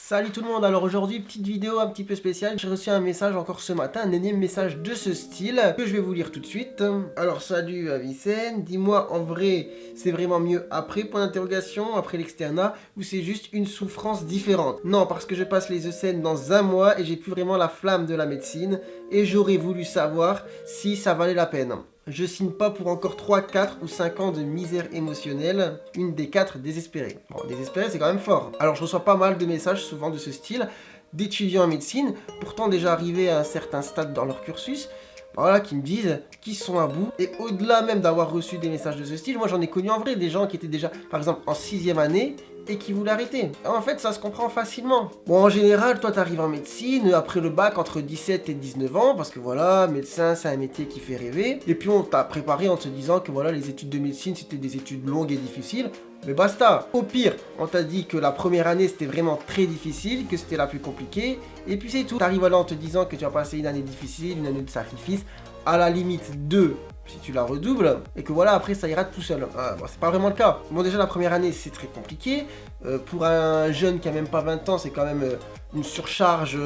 Salut tout le monde, alors aujourd'hui petite vidéo un petit peu spéciale, j'ai reçu un message encore ce matin, un énième message de ce style que je vais vous lire tout de suite. Alors salut Avicenne, dis-moi en vrai c'est vraiment mieux après point d'interrogation, après l'externat, ou c'est juste une souffrance différente? Non, parce que je passe les ECN dans un mois et j'ai plus vraiment la flamme de la médecine et j'aurais voulu savoir si ça valait la peine. Je signe pas pour encore 3, 4 ou 5 ans de misère émotionnelle, une des 4 désespérée. Bon, désespéré c'est quand même fort. Alors je reçois pas mal de messages souvent de ce style, d'étudiants en médecine, pourtant déjà arrivés à un certain stade dans leur cursus, voilà, qui me disent qu'ils sont à bout. Et au-delà même d'avoir reçu des messages de ce style, moi j'en ai connu en vrai des gens qui étaient déjà, par exemple, en 6e année, et qui voulaient arrêter. En fait, ça se comprend facilement. Bon, en général, toi, t'arrives en médecine après le bac entre 17 et 19 ans, parce que voilà, médecin, c'est un métier qui fait rêver. Et puis, on t'a préparé en te disant que voilà, les études de médecine, c'était des études longues et difficiles. Mais basta. Au pire, on t'a dit que la première année, c'était vraiment très difficile, que c'était la plus compliquée. Et puis, c'est tout. T'arrives là en te disant que tu vas passer une année difficile, une année de sacrifice. À la limite 2, si tu la redoubles, et que voilà, après ça ira tout seul. Bon, c'est pas vraiment le cas. Bon, déjà la première année, c'est très compliqué. Pour un jeune qui a même pas 20 ans, c'est quand même une surcharge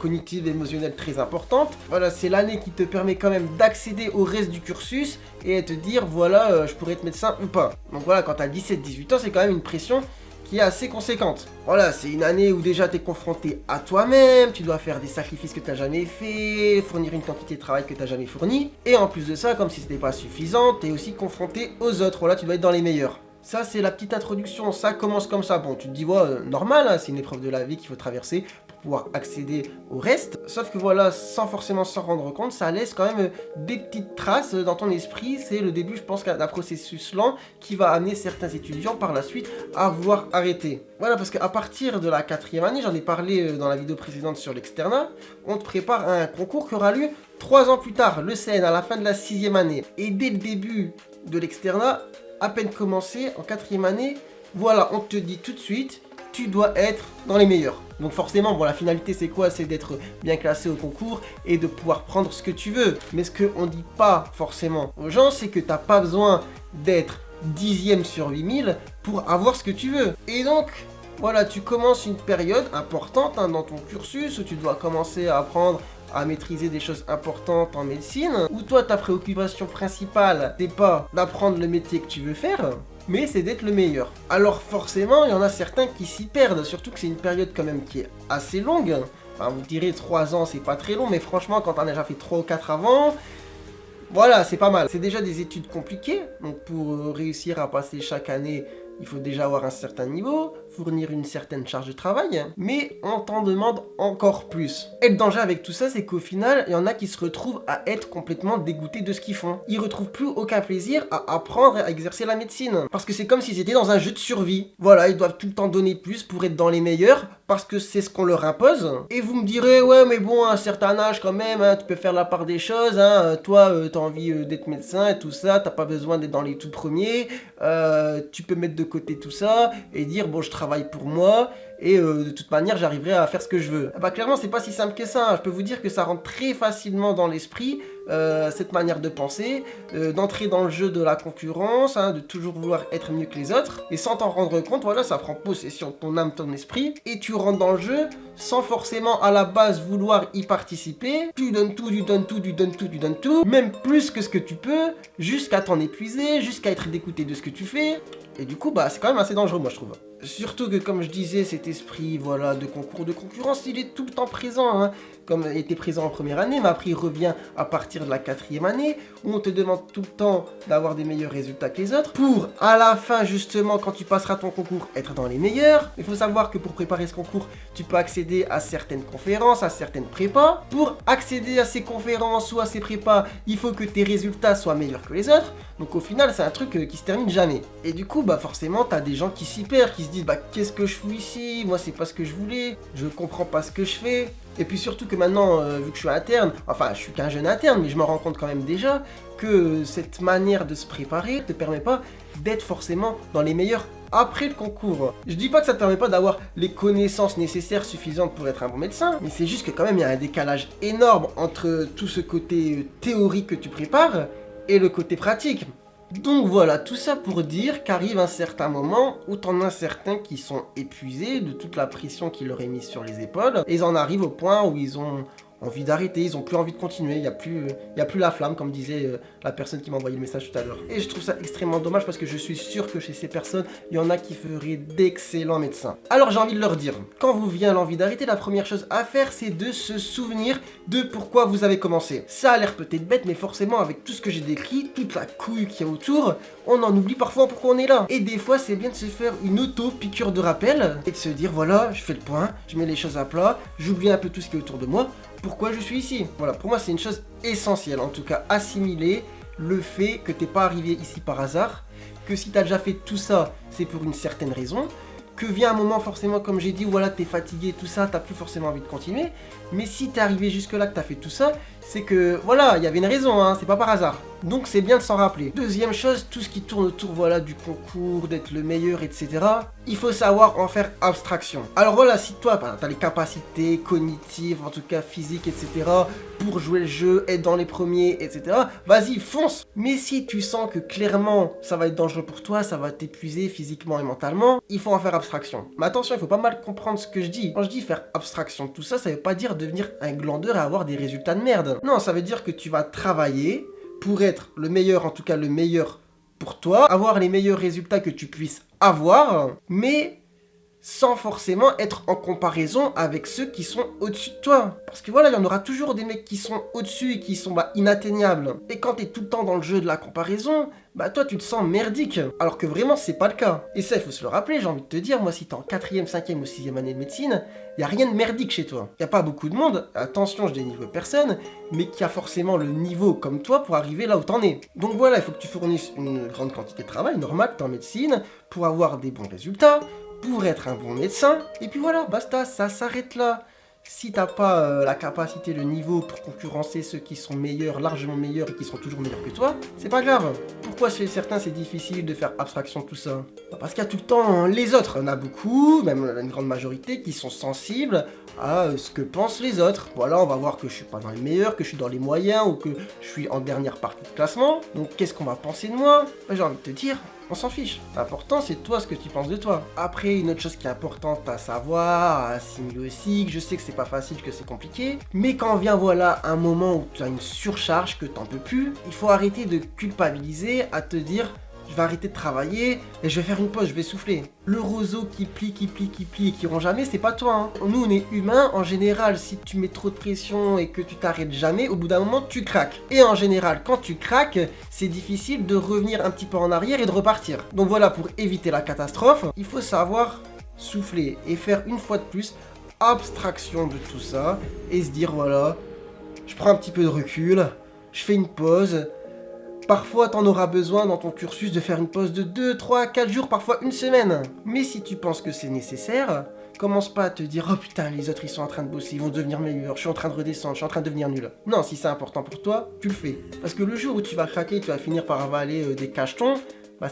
cognitive et émotionnelle très importante. Voilà, c'est l'année qui te permet quand même d'accéder au reste du cursus et te dire, voilà, je pourrais être médecin ou pas. Donc voilà, quand t'as 17-18 ans, c'est quand même une pression qui est assez conséquente. Voilà, c'est une année où déjà tu es confronté à toi-même, tu dois faire des sacrifices que tu n'as jamais fait, fournir une quantité de travail que tu n'as jamais fourni, et en plus de ça, comme si c'était pas suffisant, tu es aussi confronté aux autres. Voilà, tu dois être dans les meilleurs. Ça, c'est la petite introduction, ça commence comme ça. Bon, tu te dis, ouais, normal, hein, c'est une épreuve de la vie qu'il faut traverser pour pouvoir accéder au reste. Sauf que voilà, sans forcément s'en rendre compte, ça laisse quand même des petites traces dans ton esprit. C'est le début, je pense, d'un processus lent qui va amener certains étudiants par la suite à vouloir arrêter. Voilà, parce qu'à partir de la 4e année, j'en ai parlé dans la vidéo précédente sur l'externat, on te prépare à un concours qui aura lieu 3 ans plus tard, le CN, à la fin de la 6e année. Et dès le début de l'externat, à peine commencé, en 4e année, voilà, on te dit tout de suite, tu dois être dans les meilleurs. Donc forcément, bon, la finalité c'est quoi? C'est d'être bien classé au concours et de pouvoir prendre ce que tu veux. Mais ce qu'on dit pas forcément aux gens, c'est que t'as pas besoin d'être 10e sur 8000 pour avoir ce que tu veux. Et donc, voilà, tu commences une période importante dans ton cursus où tu dois commencer à apprendre à maîtriser des choses importantes en médecine, où toi ta préoccupation principale c'est pas d'apprendre le métier que tu veux faire, mais c'est d'être le meilleur. Alors forcément, il y en a certains qui s'y perdent, surtout que c'est une période quand même qui est assez longue. Enfin, vous direz 3 ans c'est pas très long, mais franchement quand on a déjà fait 3 ou 4 avant, voilà, c'est pas mal. C'est déjà des études compliquées, donc pour réussir à passer chaque année, il faut déjà avoir un certain niveau, fournir une certaine charge de travail, mais on t'en demande encore plus. Et le danger avec tout ça, c'est qu'au final, il y en a qui se retrouvent à être complètement dégoûtés de ce qu'ils font. Ils retrouvent plus aucun plaisir à apprendre et à exercer la médecine. Parce que c'est comme s'ils étaient dans un jeu de survie. Voilà, ils doivent tout le temps donner plus pour être dans les meilleurs, parce que c'est ce qu'on leur impose. Et vous me direz, ouais, mais bon, à un certain âge quand même, hein, tu peux faire la part des choses, hein, toi, t'as envie d'être médecin et tout ça, t'as pas besoin d'être dans les tout premiers, tu peux mettre de côté tout ça et dire, bon, je travaille pour moi et de toute manière j'arriverai à faire ce que je veux. Bah clairement c'est pas si simple que ça, hein. Je peux vous dire que ça rentre très facilement dans l'esprit, cette manière de penser, d'entrer dans le jeu de la concurrence, hein, de toujours vouloir être mieux que les autres, et sans t'en rendre compte, voilà, ça prend possession de ton âme, ton esprit, et tu rentres dans le jeu sans forcément à la base vouloir y participer, tu donnes tout, tu donnes tout, tu donnes tout, tu donnes tout, même plus que ce que tu peux, jusqu'à t'en épuiser, jusqu'à être dégoûté de ce que tu fais, et du coup bah c'est quand même assez dangereux moi je trouve. Surtout que comme je disais, cet esprit voilà, de concours, de concurrence, il est tout le temps présent, hein. Comme il était présent en première année, mais après il revient à partir de la 4e année, où on te demande tout le temps d'avoir des meilleurs résultats que les autres, pour à la fin justement, quand tu passeras ton concours, être dans les meilleurs. Il faut savoir que pour préparer ce concours, tu peux accéder à certaines conférences, à certaines prépas. Pour accéder à ces conférences ou à ces prépas, il faut que tes résultats soient meilleurs que les autres. Donc au final, c'est un truc qui se termine jamais. Et du coup, bah forcément, t'as des gens qui s'y perdent, qui se disent, bah qu'est-ce que je fous ici? Moi, c'est pas ce que je voulais, je comprends pas ce que je fais. Et puis surtout que maintenant, vu que je suis interne, enfin je suis qu'un jeune interne, mais je me rends compte quand même déjà que cette manière de se préparer ne te permet pas d'être forcément dans les meilleurs après le concours. Je dis pas que ça te permet pas d'avoir les connaissances nécessaires suffisantes pour être un bon médecin, mais c'est juste que quand même il y a un décalage énorme entre tout ce côté théorique que tu prépares et le côté pratique. Donc voilà, tout ça pour dire qu'arrive un certain moment où t'en as certains qui sont épuisés de toute la pression qui leur est mise sur les épaules, et ils en arrivent au point où ils ont envie d'arrêter, ils ont plus envie de continuer, il y a plus la flamme, comme disait la personne qui m'a envoyé le message tout à l'heure. Et je trouve ça extrêmement dommage parce que je suis sûr que chez ces personnes, il y en a qui feraient d'excellents médecins. Alors j'ai envie de leur dire, quand vous vient l'envie d'arrêter, la première chose à faire, c'est de se souvenir de pourquoi vous avez commencé. Ça a l'air peut-être bête, mais forcément avec tout ce que j'ai décrit, toute la couille qu'il y a autour, on en oublie parfois pourquoi on est là. Et des fois, c'est bien de se faire une auto-piqûre de rappel et de se dire, voilà, je fais le point, je mets les choses à plat, j'oublie un peu tout ce qui est autour de moi, pourquoi je suis ici. Voilà, pour moi c'est une chose essentielle, en tout cas assimiler le fait que t'es pas arrivé ici par hasard, que si t'as déjà fait tout ça, c'est pour une certaine raison, que vient un moment forcément, comme j'ai dit, où voilà, t'es fatigué, tout ça, t'as plus forcément envie de continuer, mais si t'es arrivé jusque là, que t'as fait tout ça, c'est que, voilà, il y avait une raison, hein, c'est pas par hasard. Donc c'est bien de s'en rappeler. Deuxième chose, tout ce qui tourne autour, voilà, du concours, d'être le meilleur, etc., il faut savoir en faire abstraction. Alors voilà, si toi, t'as les capacités cognitives, en tout cas physiques, etc., pour jouer le jeu, être dans les premiers, etc., vas-y, fonce. Mais si tu sens que clairement, ça va être dangereux pour toi, ça va t'épuiser physiquement et mentalement, il faut en faire abstraction. Mais attention, il faut pas mal comprendre ce que je dis. Quand je dis faire abstraction de tout ça, ça veut pas dire devenir un glandeur et avoir des résultats de merde. Non, ça veut dire que tu vas travailler pour être le meilleur, en tout cas le meilleur pour toi, avoir les meilleurs résultats que tu puisses avoir, mais sans forcément être en comparaison avec ceux qui sont au-dessus de toi. Parce que voilà, il y en aura toujours des mecs qui sont au-dessus et qui sont inatteignables. Et quand t'es tout le temps dans le jeu de la comparaison, toi tu te sens merdique. Alors que vraiment c'est pas le cas. Et ça il faut se le rappeler, j'ai envie de te dire, moi si t'es en 4ème, 5ème ou 6ème année de médecine, y a rien de merdique chez toi. Y a pas beaucoup de monde, attention je dénigre personne, mais qui a forcément le niveau comme toi pour arriver là où t'en es. Donc voilà, il faut que tu fournisses une grande quantité de travail, normal, t'es en médecine, pour avoir des bons résultats, pour être un bon médecin, et puis voilà, basta, ça s'arrête là. Si t'as pas la capacité, le niveau pour concurrencer ceux qui sont meilleurs, largement meilleurs et qui seront toujours meilleurs que toi, c'est pas grave. Pourquoi chez certains c'est difficile de faire abstraction de tout ça? Parce qu'il y a tout le temps les autres. On a beaucoup, même une grande majorité, qui sont sensibles à ce que pensent les autres. Voilà, on va voir que je suis pas dans les meilleurs, que je suis dans les moyens ou que je suis en dernière partie de classement. Donc qu'est-ce qu'on va penser de moi? J'ai envie de te dire, on s'en fiche. L'important, c'est toi, ce que tu penses de toi. Après, une autre chose qui est importante à savoir, à assimiler aussi, que je sais que c'est pas facile, que c'est compliqué, mais quand vient, voilà, un moment où tu as une surcharge, que t'en peux plus, il faut arrêter de culpabiliser, à te dire, je vais arrêter de travailler et je vais faire une pause, je vais souffler. Le roseau qui plie et qui rond jamais, c'est pas toi. Hein. Nous, on est humains. En général, si tu mets trop de pression et que tu t'arrêtes jamais, au bout d'un moment, tu craques. Et en général, quand tu craques, c'est difficile de revenir un petit peu en arrière et de repartir. Donc voilà, pour éviter la catastrophe, il faut savoir souffler et faire une fois de plus abstraction de tout ça et se dire, voilà, je prends un petit peu de recul, je fais une pause. Parfois, t'en auras besoin dans ton cursus de faire une pause de 2, 3, 4 jours, parfois une semaine. Mais si tu penses que c'est nécessaire, commence pas à te dire « Oh putain, les autres ils sont en train de bosser, ils vont devenir meilleurs, je suis en train de redescendre, je suis en train de devenir nul. » Non, si c'est important pour toi, tu le fais. Parce que le jour où tu vas craquer, tu vas finir par avaler des cachetons,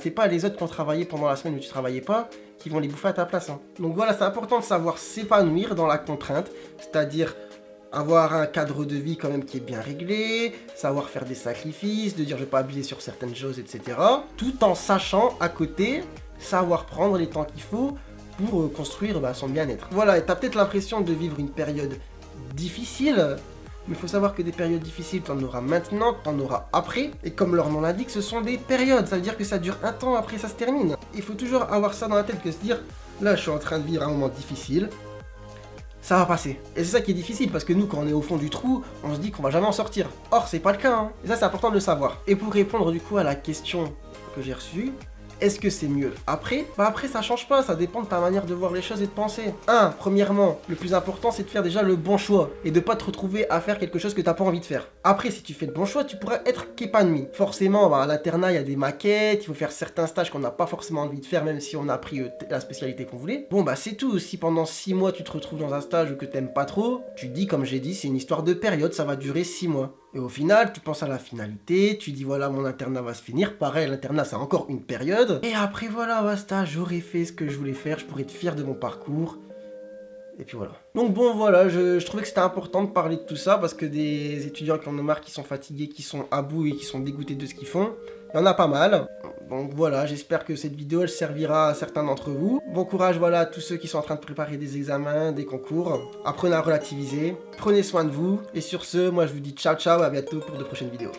c'est pas les autres qui ont travaillé pendant la semaine où tu travaillais pas qui vont les bouffer à ta place. Hein. Donc voilà, c'est important de savoir s'épanouir dans la contrainte, c'est-à-dire avoir un cadre de vie quand même qui est bien réglé, savoir faire des sacrifices, de dire je vais pas abuser sur certaines choses, etc. Tout en sachant à côté, savoir prendre les temps qu'il faut pour construire son bien-être. Voilà, et t'as peut-être l'impression de vivre une période difficile, mais il faut savoir que des périodes difficiles, t'en auras maintenant, t'en auras après, et comme leur nom l'indique, ce sont des périodes, ça veut dire que ça dure un temps, après ça se termine. Il faut toujours avoir ça dans la tête, que se dire, là je suis en train de vivre un moment difficile, ça va passer. Et c'est ça qui est difficile, parce que nous, quand on est au fond du trou, on se dit qu'on va jamais en sortir. Or, c'est pas le cas, hein. Et ça, c'est important de le savoir. Et pour répondre du coup à la question que j'ai reçue, est-ce que c'est mieux après? Après, ça change pas, ça dépend de ta manière de voir les choses et de penser. Premièrement, le plus important, c'est de faire déjà le bon choix, et de pas te retrouver à faire quelque chose que t'as pas envie de faire. Après, si tu fais le bon choix, tu pourras être qu'épanoui. Forcément, à l'internat, il y a des maquettes, il faut faire certains stages qu'on n'a pas forcément envie de faire, même si on a pris la spécialité qu'on voulait. Bon, c'est tout. Si pendant 6 mois, tu te retrouves dans un stage que t'aimes pas trop, tu dis, comme j'ai dit, c'est une histoire de période, ça va durer 6 mois. Et au final, tu penses à la finalité, tu dis voilà, mon internat va se finir. Pareil, l'internat, c'est encore une période. Et après, voilà, basta, j'aurais fait ce que je voulais faire, je pourrais être fier de mon parcours. Et puis voilà. Donc bon, voilà, je trouvais que c'était important de parler de tout ça, parce que des étudiants qui en ont marre, qui sont fatigués, qui sont à bout et qui sont dégoûtés de ce qu'ils font, Il y en a pas mal. Donc voilà, j'espère que cette vidéo elle servira à certains d'entre vous. Bon courage voilà à tous ceux qui sont en train de préparer des examens, des concours. Apprenez à relativiser, prenez soin de vous. Et sur ce, moi je vous dis ciao ciao, à bientôt pour de prochaines vidéos.